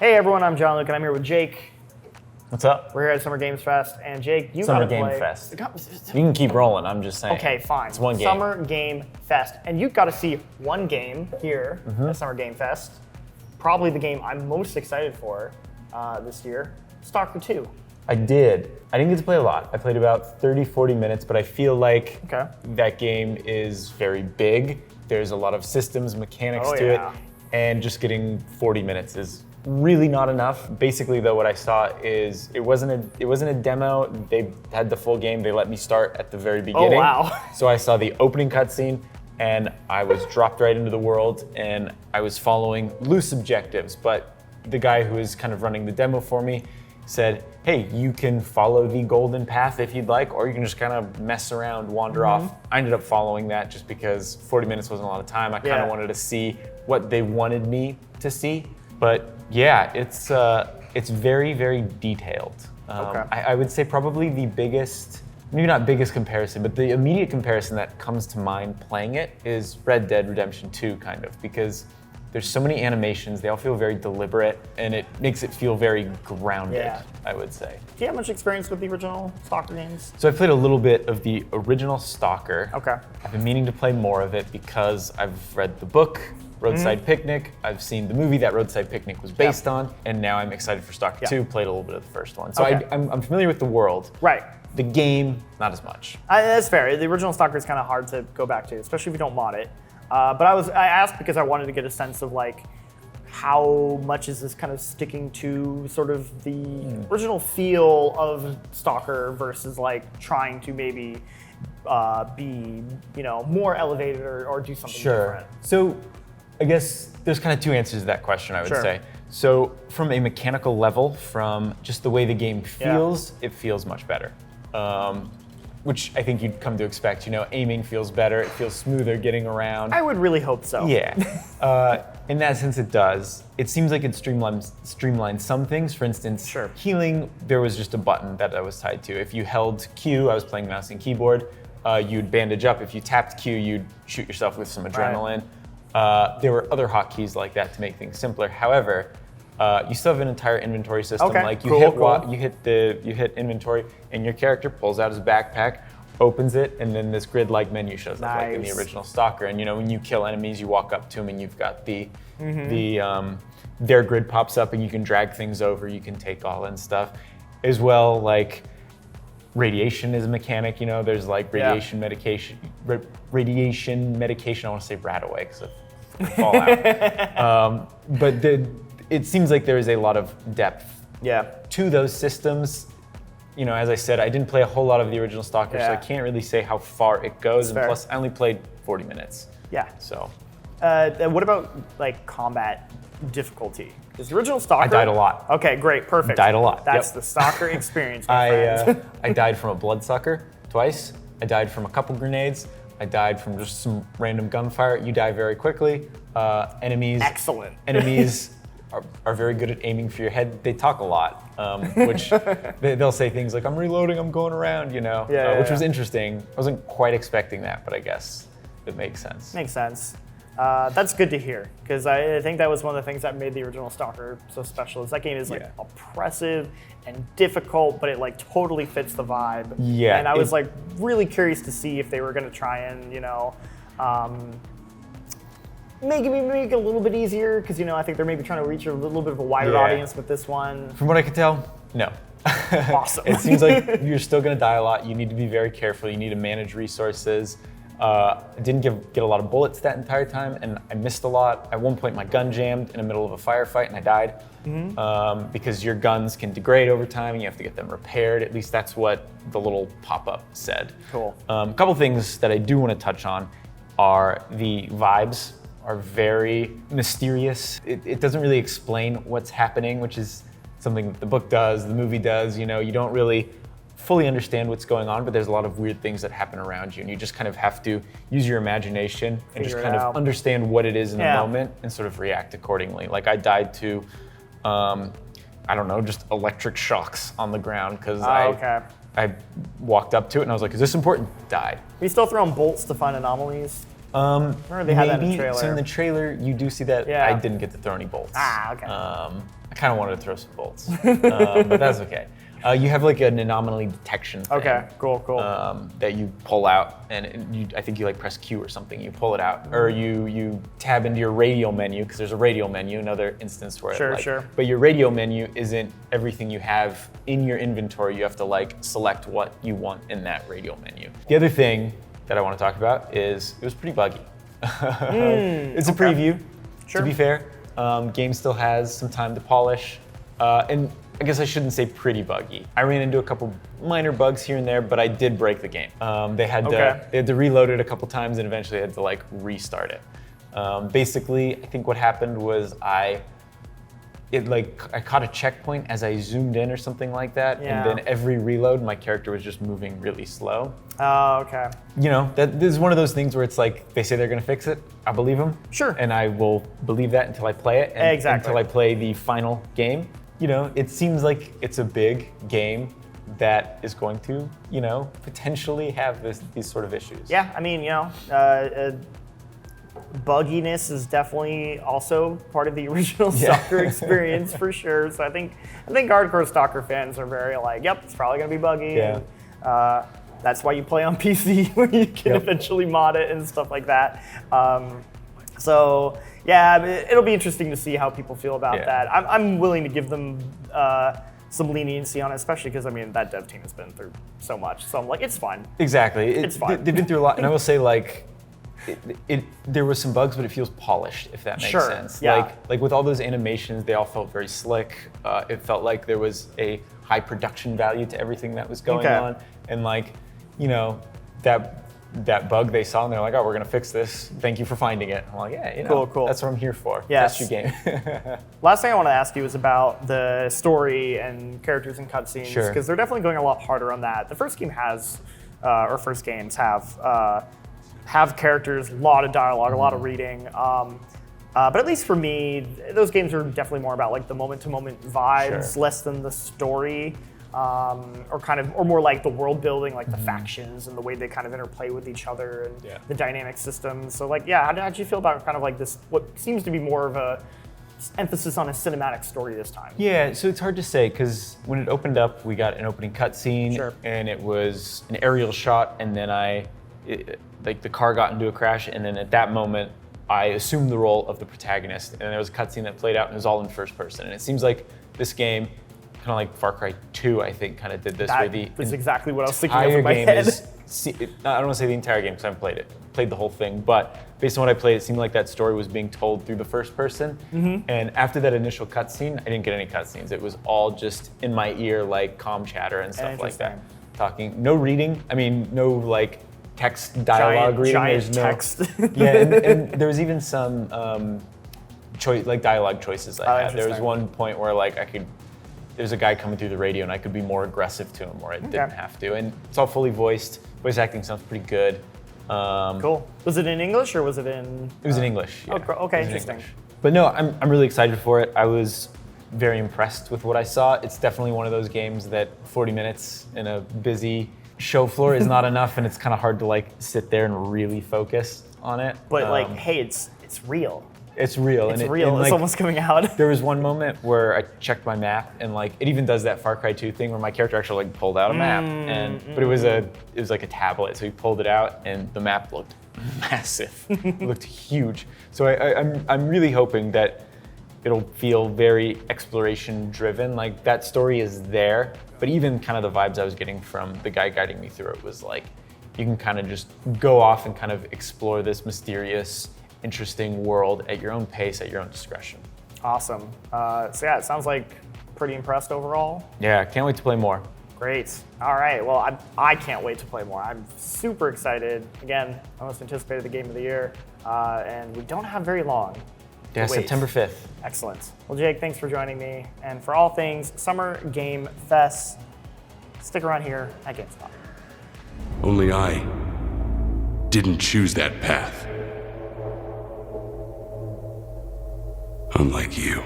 Hey everyone, I'm John Luke, and I'm here with Jake. What's up? We're here at Summer Games Fest, and Jake, you Summer gotta Game play. Fest. You can keep rolling, I'm just saying. Okay, fine. It's one game. Summer Game Fest, and you got to see one game here at Summer Game Fest. Probably the game I'm most excited for this year, Stalker 2. I did. I didn't get to play a lot. I played about 30, 40 minutes, but I feel like that game is very big. There's a lot of systems, mechanics to it, and just getting 40 minutes is really not enough. Basically, though, what I saw is it wasn't a demo. They had the full game. They let me start at the very beginning. Oh, wow. So I saw the opening cutscene, and I was dropped right into the world, and I was following loose objectives. But the guy who was kind of running the demo for me said, hey, you can follow the golden path if you'd like, or you can just kind of mess around, wander off. I ended up following that just because 40 minutes wasn't a lot of time. I kind of wanted to see what they wanted me to see. But yeah, it's very, very detailed. I would say probably the biggest, maybe not biggest comparison, but the immediate comparison that comes to mind playing it is Red Dead Redemption 2, kind of, because there's so many animations, they all feel very deliberate, and it makes it feel very grounded, I would say. Do you have much experience with the original Stalker games? So I played a little bit of the original Stalker. Okay. I've been meaning to play more of it because I've read the book, Roadside Picnic. I've seen the movie that Roadside Picnic was based on, and now I'm excited for Stalker 2, played a little bit of the first one. So I'm familiar with the world. Right. The game, not as much. That's fair. The original Stalker is kind of hard to go back to, especially if you don't mod it. But I asked because I wanted to get a sense of like, how much is this kind of sticking to sort of the original feel of Stalker versus like trying to maybe be, more elevated or do something different? So I guess there's kind of two answers to that question, I would say. So from a mechanical level, from just the way the game feels, it feels much better. Which I think you'd come to expect. Aiming feels better, it feels smoother getting around. I would really hope so. Yeah. In that sense, it does. It seems like it streamlines some things. For instance, healing, there was just a button that I was tied to. If you held Q, I was playing mouse and keyboard, you'd bandage up. If you tapped Q, you'd shoot yourself with some adrenaline. There were other hotkeys like that to make things simpler. However, you still have an entire inventory system. Like you hit inventory, and your character pulls out his backpack, opens it, and then this grid-like menu shows up like in the original Stalker. And when you kill enemies, you walk up to them, and you've got their grid pops up, and you can drag things over. You can take all and stuff, as well. Like radiation is a mechanic. There's like radiation medication. Radiation medication. I want to say Radaway because of Fallout. But it seems like there is a lot of depth to those systems. As I said, I didn't play a whole lot of the original Stalker, so I can't really say how far it goes. And plus, I only played 40 minutes. Yeah. So. What about like combat difficulty? Because the original Stalker. I died a lot. Okay, great, perfect. Died a lot. That's the Stalker experience, my friend. I died from a bloodsucker twice. I died from a couple grenades. I died from just some random gunfire. You die very quickly. Enemies. Excellent. Enemies are very good at aiming for your head. They talk a lot, which they'll say things like, I'm reloading, I'm going around, which was interesting. I wasn't quite expecting that, but I guess it makes sense. Makes sense. That's good to hear, because I think that was one of the things that made the original Stalker so special. Is that game is like oppressive and difficult, but it like totally fits the vibe. Yeah. And I was like really curious to see if they were going to try and make it a little bit easier, because I think they're maybe trying to reach a little bit of a wider audience with this one. From what I can tell, no. Awesome. It seems like you're still going to die a lot. You need to be very careful. You need to manage resources. I didn't get a lot of bullets that entire time, and I missed a lot. At one point, my gun jammed in the middle of a firefight, and I died. Because your guns can degrade over time, and you have to get them repaired. At least that's what the little pop-up said. Cool. A couple things that I do want to touch on are the vibes are very mysterious. It doesn't really explain what's happening, which is something that the book does, the movie does. You don't really fully understand what's going on, but there's a lot of weird things that happen around you, and you just kind of have to use your imagination and just kind of understand what it is in the moment and sort of react accordingly. Like I died to, I don't know, just electric shocks on the ground because I walked up to it and I was like, is this important? Died. Are you still throwing bolts to find anomalies? Or they had that in the Maybe. trailer. So in the trailer, you do see that Yeah. I didn't get to throw any bolts. Okay. I kind of wanted to throw some bolts, but that's okay. You have like an anomaly detection thing. Okay, cool. That you pull out, and I think you like press Q or something. You pull it out, or you tab into your radial menu because there's a radial menu. Another instance where Sure. But your radial menu isn't everything you have in your inventory. You have to like select what you want in that radial menu. The other thing that I want to talk about is it was pretty buggy. It's a preview. Sure. To be fair, game still has some time to polish, and I guess I shouldn't say pretty buggy. I ran into a couple minor bugs here and there, but I did break the game. They had to reload it a couple times and eventually had to like restart it. Basically, I think what happened was I caught a checkpoint as I zoomed in or something like that, and then every reload, my character was just moving really slow. Oh, okay. You know, this is one of those things where it's like they say they're gonna fix it. I believe them. Sure. And I will believe that until I play it, and Exactly. until I play the final game. You know, it seems like it's a big game that is going to, you know, potentially have these sort of issues. Yeah, I mean, bugginess is definitely also part of the original Stalker experience for sure. So I think hardcore Stalker fans are very like, yep, it's probably gonna be buggy. Yeah. And, that's why you play on PC where you can eventually mod it and stuff like that. So yeah, it'll be interesting to see how people feel about that. I'm willing to give them some leniency on it, especially because I mean that dev team has been through so much. So I'm like, it's fine. Exactly. It's fine. They've been through a lot, and I will say like. There was some bugs, but it feels polished, if that makes sense. Yeah. Like with all those animations, they all felt very slick. It felt like there was a high production value to everything that was going on. And like, you know, that bug they saw and they're like, oh, we're gonna fix this. Thank you for finding it. I'm like, yeah, you know, cool. that's what I'm here for. Yes. Test your game. Last thing I want to ask you is about the story and characters and cutscenes, Sure. because they're definitely going a lot harder on that. The first game has, or first games have characters, a lot of dialogue, a lot of reading. But at least for me, those games are definitely more about like the moment-to-moment vibes, less than the story, or more like the world building, like the factions and the way they kind of interplay with each other and the dynamic systems. So like, yeah, how'd you feel about kind of like this, what seems to be more of a emphasis on a cinematic story this time? Yeah, so it's hard to say because when it opened up, we got an opening cutscene and it was an aerial shot, and then like the car got into a crash, and then at that moment, I assumed the role of the protagonist, and there was a cutscene that played out, and it was all in first person. And it seems like this game, kind of like Far Cry 2, I think, kind of did this. That was exactly what I was thinking of in my game head. I don't want to say the entire game because I haven't played it. Played the whole thing, but based on what I played, it seemed like that story was being told through the first person. And after that initial cutscene, I didn't get any cutscenes. It was all just in my ear, like comm chatter and stuff like that. Talking, no reading. I mean, no like text dialogue reading. Giant There's no text. and there was even some dialogue choices I had. There was one point where like there's a guy coming through the radio and I could be more aggressive to him, or I didn't have to. And it's all fully voiced. Voice acting sounds pretty good. Cool. Was it in English or was it in? It was in English. Yeah. Okay, interesting. But no, I'm really excited for it. I was very impressed with what I saw. It's definitely one of those games that 40 minutes in a busy show floor is not enough, and it's kind of hard to like sit there and really focus on it. But like, hey, it's real. It's real. It's real. It's almost coming out. There was one moment where I checked my map, and like it even does that Far Cry 2 thing where my character actually like pulled out a map, but it was like a tablet, so he pulled it out, and the map looked massive. It looked huge. So I'm really hoping that it'll feel very exploration driven. Like that story is there, but even kind of the vibes I was getting from the guy guiding me through it was like, you can kind of just go off and kind of explore this mysterious, interesting world at your own pace, at your own discretion. Awesome. So yeah, it sounds like pretty impressed overall. Yeah, can't wait to play more. Great. All right. Well, I can't wait to play more. I'm super excited. Again, my most anticipated game of the year, and we don't have very long. Yeah, September 5th. Excellent. Well, Jake, thanks for joining me. And for all things Summer Game Fest, stick around here at GameSpot. Only I didn't choose that path. Unlike you.